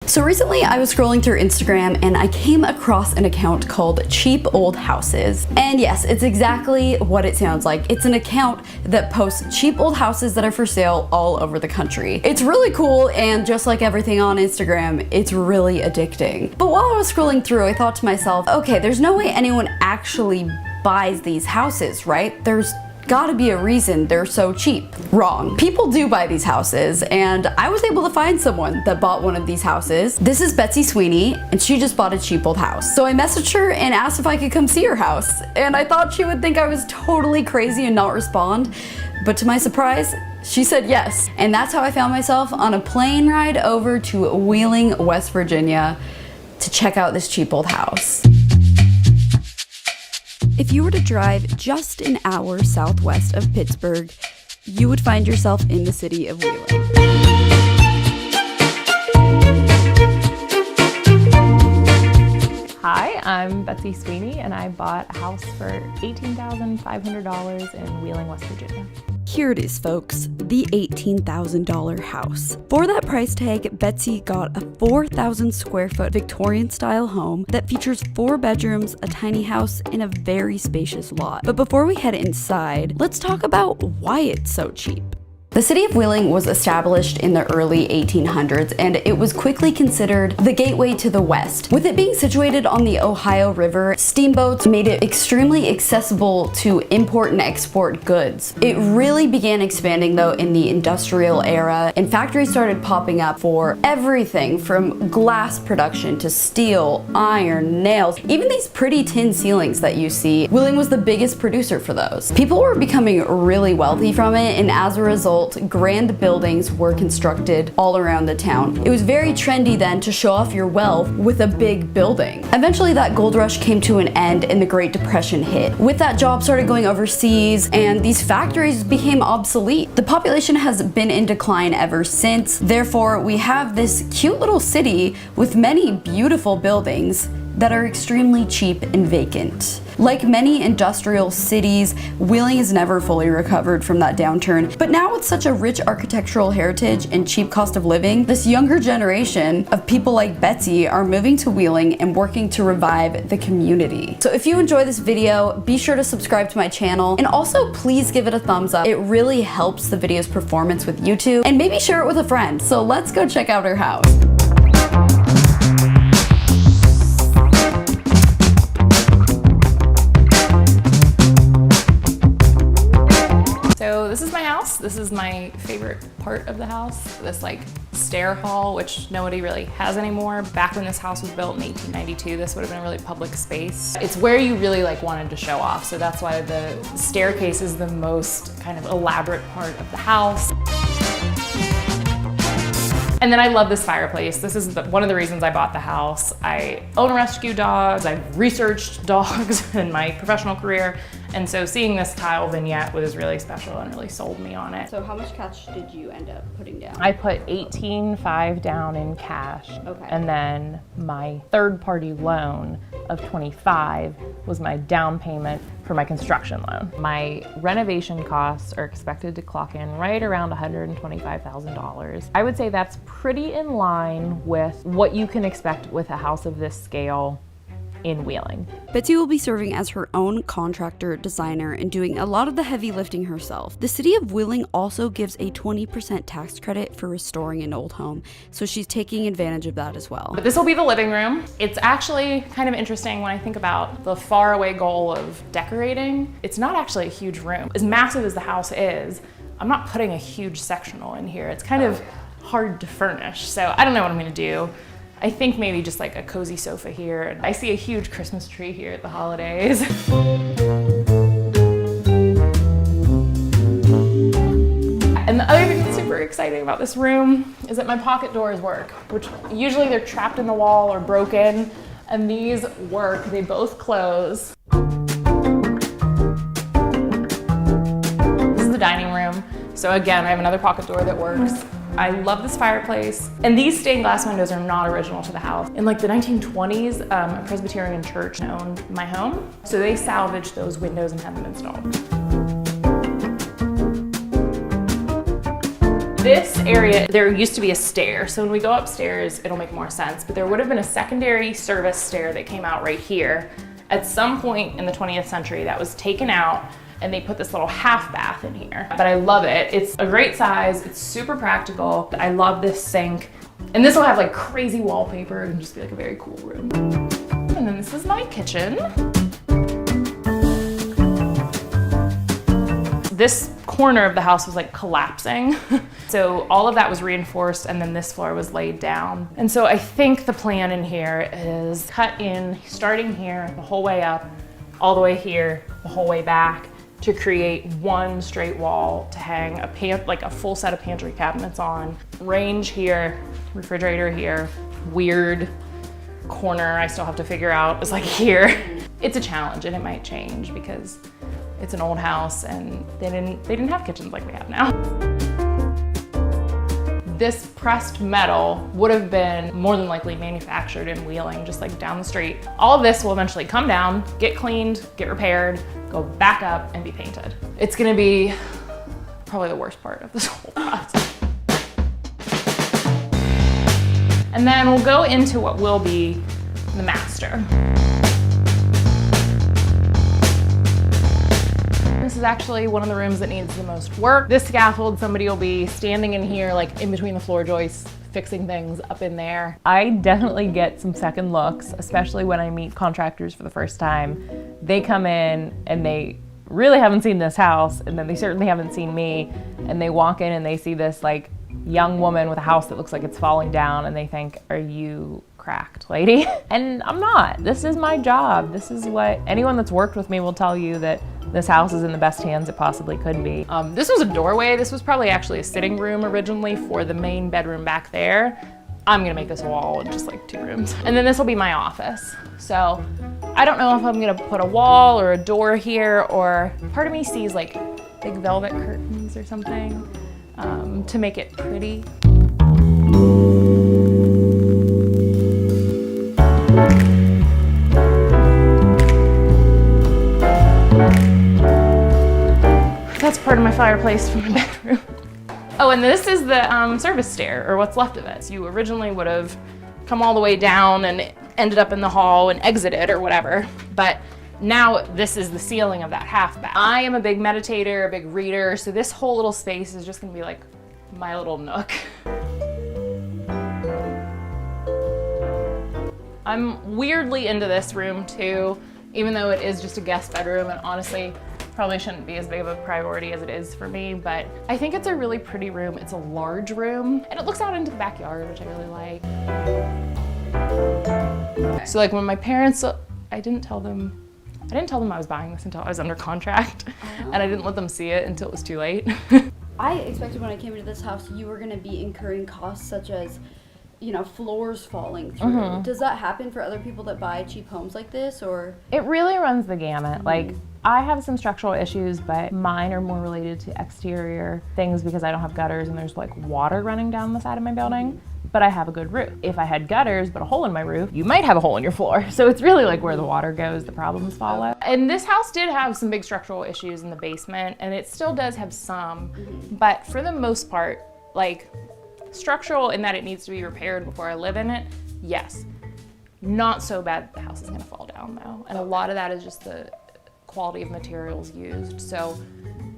So recently I was scrolling through Instagram and I came across an account called Cheap Old Houses. And yes, it's exactly what it sounds like. It's an account that posts cheap old houses that are for sale all over the country. It's really cool, and just like everything on Instagram, it's really addicting. But while I was scrolling through, I thought to myself, okay, there's no way anyone actually buys these houses, right? There's gotta be a reason they're so cheap. Wrong. People do buy these houses, and I was able to find someone that bought one of these houses. This is Betsy Sweeney, and she just bought a cheap old house. So I messaged her and asked if I could come see her house, and I thought she would think I was totally crazy and not respond, but to my surprise, she said yes. And that's how I found myself on a plane ride over to Wheeling, West Virginia to check out this cheap old house. If you were to drive just an hour southwest of Pittsburgh, you would find yourself in the city of Wheeling. Hi, I'm Betsy Sweeney, and I bought a house for $18,500 in Wheeling, West Virginia. Here it is, folks, the $18,000 house. For that price tag, Betsy got a 4,000 square foot Victorian style home that features 4 bedrooms, a tiny house, and a very spacious lot. But before we head inside, let's talk about why it's so cheap. The city of Wheeling was established in the early 1800s, and it was quickly considered the gateway to the West. With it being situated on the Ohio River, steamboats made it extremely accessible to import and export goods. It really began expanding though in the industrial era, and factories started popping up for everything from glass production to steel, iron, nails, even these pretty tin ceilings that you see. Wheeling was the biggest producer for those. People were becoming really wealthy from it, and as a result, grand buildings were constructed all around the town. It was very trendy then to show off your wealth with a big building. Eventually that gold rush came to an end and the Great Depression hit. With that, jobs started going overseas and these factories became obsolete. The population has been in decline ever since. Therefore, we have this cute little city with many beautiful buildings that are extremely cheap and vacant. Like many industrial cities, Wheeling has never fully recovered from that downturn, but now with such a rich architectural heritage and cheap cost of living, this younger generation of people like Betsy are moving to Wheeling and working to revive the community. So if you enjoy this video, be sure to subscribe to my channel, and also please give it a thumbs up. It really helps the video's performance with YouTube, and maybe share it with a friend. So let's go check out her house. So this is my house. This is my favorite part of the house. This like stair hall, which nobody really has anymore. Back when this house was built in 1892, this would have been a really public space. It's where you really like wanted to show off. So that's why the staircase is the most kind of elaborate part of the house. And then I love this fireplace. This is one of the reasons I bought the house. I own rescue dogs. I've researched dogs in my professional career. And so seeing this tile vignette was really special and really sold me on it. So how much cash did you end up putting down? I put $18,500 down in cash. Okay. And then my third-party loan of $25,000 was my down payment for my construction loan. My renovation costs are expected to clock in right around $125,000. I would say that's pretty in line with what you can expect with a house of this scale in Wheeling. Betsy will be serving as her own contractor, designer, and doing a lot of the heavy lifting herself. The city of Wheeling also gives a 20% tax credit for restoring an old home, so she's taking advantage of that as well. But this will be the living room. It's actually kind of interesting when I think about the faraway goal of decorating. It's not actually a huge room. As massive as the house is, I'm not putting a huge sectional in here. It's kind of hard to furnish, so I don't know what I'm gonna do. I think maybe just like a cozy sofa here. I see a huge Christmas tree here at the holidays. And the other thing that's super exciting about this room is that my pocket doors work, which usually they're trapped in the wall or broken, and these work, they both close. This is the dining room. So again, I have another pocket door that works. I love this fireplace. And these stained glass windows are not original to the house. In like the 1920s, a Presbyterian church owned my home. So they salvaged those windows and had them installed. This area, there used to be a stair. So when we go upstairs, it'll make more sense, but there would have been a secondary service stair that came out right here. At some point in the 20th century, that was taken out and they put this little half bath in here. But I love it. It's a great size. It's super practical. I love this sink. And this will have like crazy wallpaper and just be like a very cool room. And then this is my kitchen. This corner of the house was like collapsing. So all of that was reinforced and then this floor was laid down. And so I think the plan in here is cut in, starting here, the whole way up, all the way here, the whole way back, to create one straight wall to hang a full set of pantry cabinets on. Range here, refrigerator here, weird corner I still have to figure out is like here. It's a challenge and it might change because it's an old house and they didn't have kitchens like we have now. This pressed metal would have been more than likely manufactured in Wheeling, just like down the street. All of this will eventually come down, get cleaned, get repaired, go back up and be painted. It's gonna be probably the worst part of this whole process. And then we'll go into what will be the master. This is actually one of the rooms that needs the most work. This scaffold, somebody will be standing in here, like in between the floor joists, fixing things up in there. I definitely get some second looks, especially when I meet contractors for the first time. They come in and they really haven't seen this house, and then they certainly haven't seen me, and they walk in and they see this like young woman with a house that looks like it's falling down, and they think, are you cracked, lady? And I'm not. This is my job. This is what anyone that's worked with me will tell you, that this house is in the best hands it possibly could be. This was a doorway. This was probably actually a sitting room originally for the main bedroom back there. I'm gonna make this a wall in just like 2 rooms. And then this will be my office. So I don't know if I'm gonna put a wall or a door here, or part of me sees like big velvet curtains or something to make it pretty. That's part of my fireplace from my bedroom. Oh, and this is the service stair, or what's left of it. So you originally would have come all the way down and ended up in the hall and exited or whatever, but now this is the ceiling of that half bath. I am a big meditator, a big reader, so this whole little space is just gonna be like my little nook. I'm weirdly into this room too, even though it is just a guest bedroom, and honestly, probably shouldn't be as big of a priority as it is for me, but I think it's a really pretty room. It's a large room, and it looks out into the backyard, which I really like. So like when my parents, I didn't tell them I was buying this until I was under contract, and I didn't let them see it until it was too late. I expected when I came into this house, you were gonna be incurring costs such as, you know, floors falling through. Mm-hmm. Does that happen for other people that buy cheap homes like this, or? It really runs the gamut. Mm-hmm. Like, I have some structural issues, but mine are more related to exterior things because I don't have gutters and there's like water running down the side of my building, but I have a good roof. If I had gutters but a hole in my roof, you might have a hole in your floor. So it's really like where the water goes, the problems follow. And this house did have some big structural issues in the basement, and it still does have some, but for the most part, like, structural in that it needs to be repaired before I live in it, yes. Not so bad that the house is gonna fall down though. And a lot of that is just the quality of materials used. So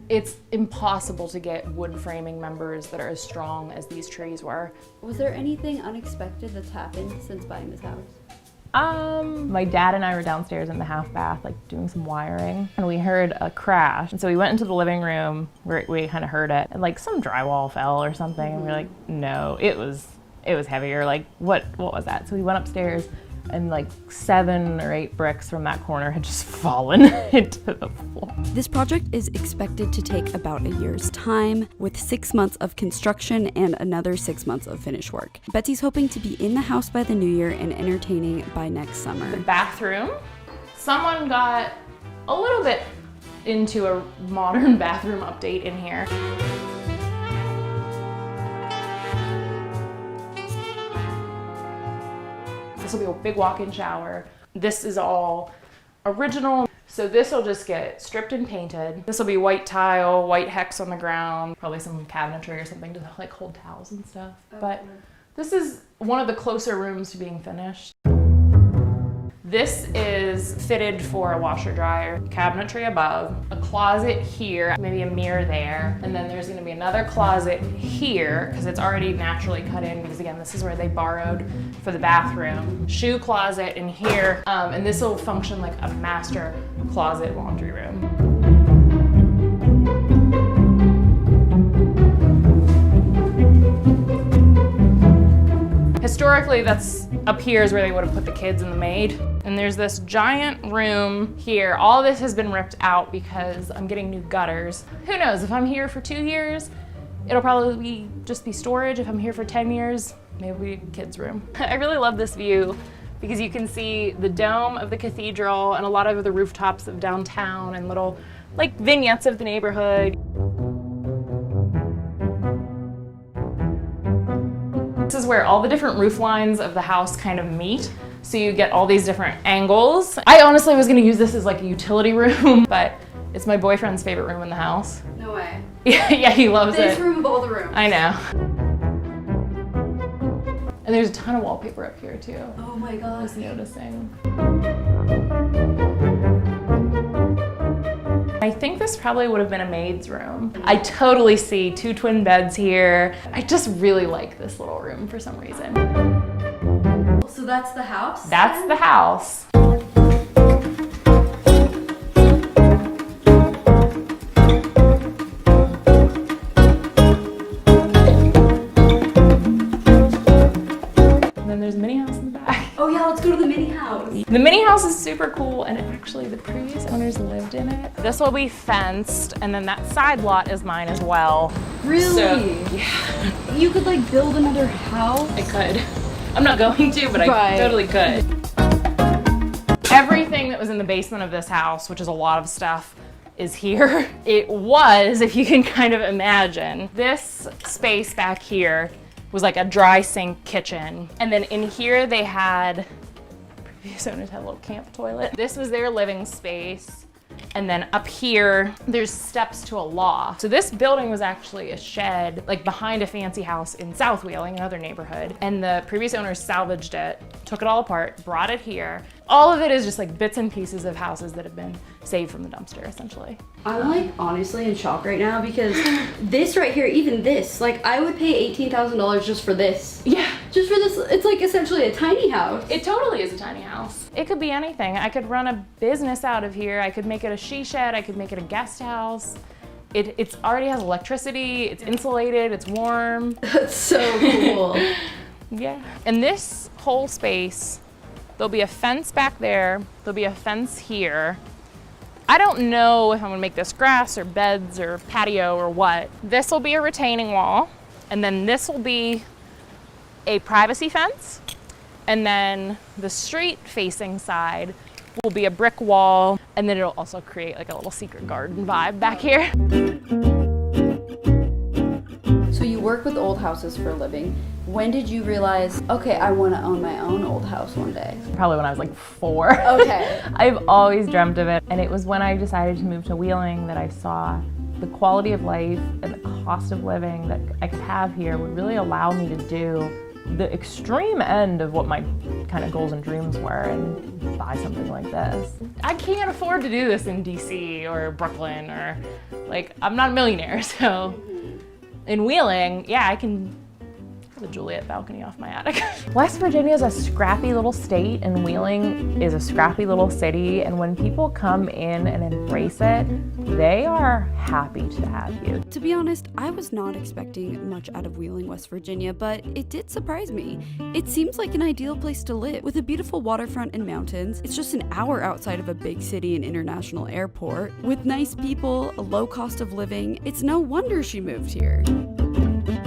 it's impossible to get wood framing members that are as strong as these trees were. Was there anything unexpected that's happened since buying this house? My dad and I were downstairs in the half bath, like doing some wiring, and we heard a crash. And so we went into the living room where we kind of heard it, and like some drywall fell or something. And we were like, no, it was heavier. Like what was that? So we went upstairs, and like 7 or 8 bricks from that corner had just fallen into the floor. This project is expected to take about a year's time, with 6 months of construction and another 6 months of finish work. Betsy's hoping to be in the house by the new year and entertaining by next summer. The bathroom, someone got a little bit into a modern bathroom update in here. This will be a big walk-in shower. This is all original. So this will just get stripped and painted. This will be white tile, white hex on the ground, probably some cabinetry or something to like hold towels and stuff. But this is one of the closer rooms to being finished. This is fitted for a washer dryer, cabinetry above, a closet here, maybe a mirror there, and then there's gonna be another closet here because it's already naturally cut in because again, this is where they borrowed for the bathroom. Shoe closet in here, and this will function like a master closet laundry room. Historically, that's up here is where they would have put the kids and the maid. And there's this giant room here. All this has been ripped out because I'm getting new gutters. Who knows, if I'm here for 2 years, it'll probably just be storage. If I'm here for 10 years, maybe it'll be a kid's room. I really love this view because you can see the dome of the cathedral and a lot of the rooftops of downtown and little like vignettes of the neighborhood. This is where all the different roof lines of the house kind of meet. So you get all these different angles. I honestly was gonna use this as like a utility room, but it's my boyfriend's favorite room in the house. No way. Yeah, he loves it. This room of all the rooms. I know. And there's a ton of wallpaper up here too. Oh my god. I was noticing. I think this probably would have been a maid's room. I totally see 2 twin beds here. I just really like this little room for some reason. So that's the house? That's the house. And then there's a mini house in the back. Oh yeah, let's go to the mini house. The mini house is super cool, and actually the previous owners lived in it. This will be fenced, and then that side lot is mine as well. Really? So, yeah. You could like build another house? I could. I'm not going to, but I Right. totally could. Everything that was in the basement of this house, which is a lot of stuff, is here. It was, if you can kind of imagine, this space back here was like a dry sink kitchen. And then in here they had, previous owners had a little camp toilet. This was their living space. And then up here, there's steps to a loft. So this building was actually a shed, like behind a fancy house in South Wheeling, another neighborhood. And the previous owners salvaged it, took it all apart, brought it here. All of it is just like bits and pieces of houses that have been saved from the dumpster, essentially. I'm like honestly in shock right now because this right here, even this, like I would pay $18,000 just for this. Yeah. Just for this, it's like essentially a tiny house. It totally is a tiny house. It could be anything. I could run a business out of here. I could make it a she shed. I could make it a guest house. It's already has electricity. It's insulated. It's warm. That's so cool. Yeah. And this whole space, there'll be a fence back there. There'll be a fence here. I don't know if I'm gonna make this grass or beds or patio or what. This will be a retaining wall. And then this will be a privacy fence. And then the street facing side will be a brick wall. And then it'll also create like a little secret garden vibe back here. So you work with old houses for a living. When did you realize, okay, I want to own my own old house one day? Probably when I was like 4. Okay. I've always dreamt of it. And it was when I decided to move to Wheeling that I saw the quality of life and the cost of living that I could have here would really allow me to do the extreme end of what my kind of goals and dreams were and buy something like this. I can't afford to do this in DC or Brooklyn or like, I'm not a millionaire, so in Wheeling, yeah, I can the Juliet balcony off my attic. West Virginia is a scrappy little state and Wheeling is a scrappy little city, and when people come in and embrace it, they are happy to have you. To be honest, I was not expecting much out of Wheeling, West Virginia, but it did surprise me. It seems like an ideal place to live. With a beautiful waterfront and mountains, it's just an hour outside of a big city and international airport. With nice people, a low cost of living, it's no wonder she moved here.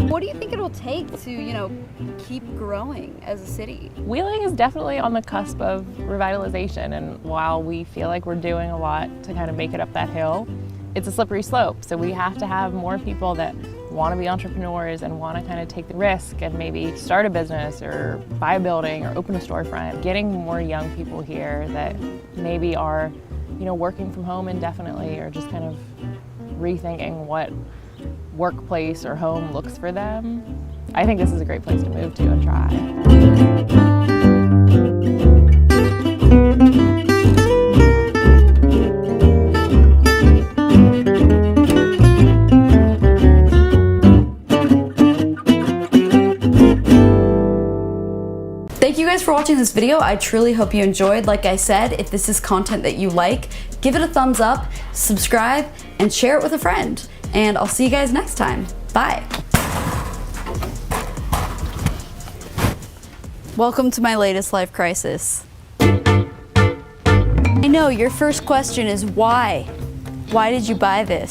What do you think it'll take to, keep growing as a city? Wheeling is definitely on the cusp of revitalization, and while we feel like we're doing a lot to kind of make it up that hill, it's a slippery slope. So we have to have more people that want to be entrepreneurs and want to kind of take the risk and maybe start a business or buy a building or open a storefront. Getting more young people here that maybe are you know, working from home indefinitely or just kind of rethinking what workplace or home looks for them, I think this is a great place to move to and try. Thank you guys for watching this video. I truly hope you enjoyed. Like I said, if this is content that you like, give it a thumbs up, subscribe, and share it with a friend. And I'll see you guys next time. Bye. Welcome to my latest life crisis. I know your first question is why? Why did you buy this?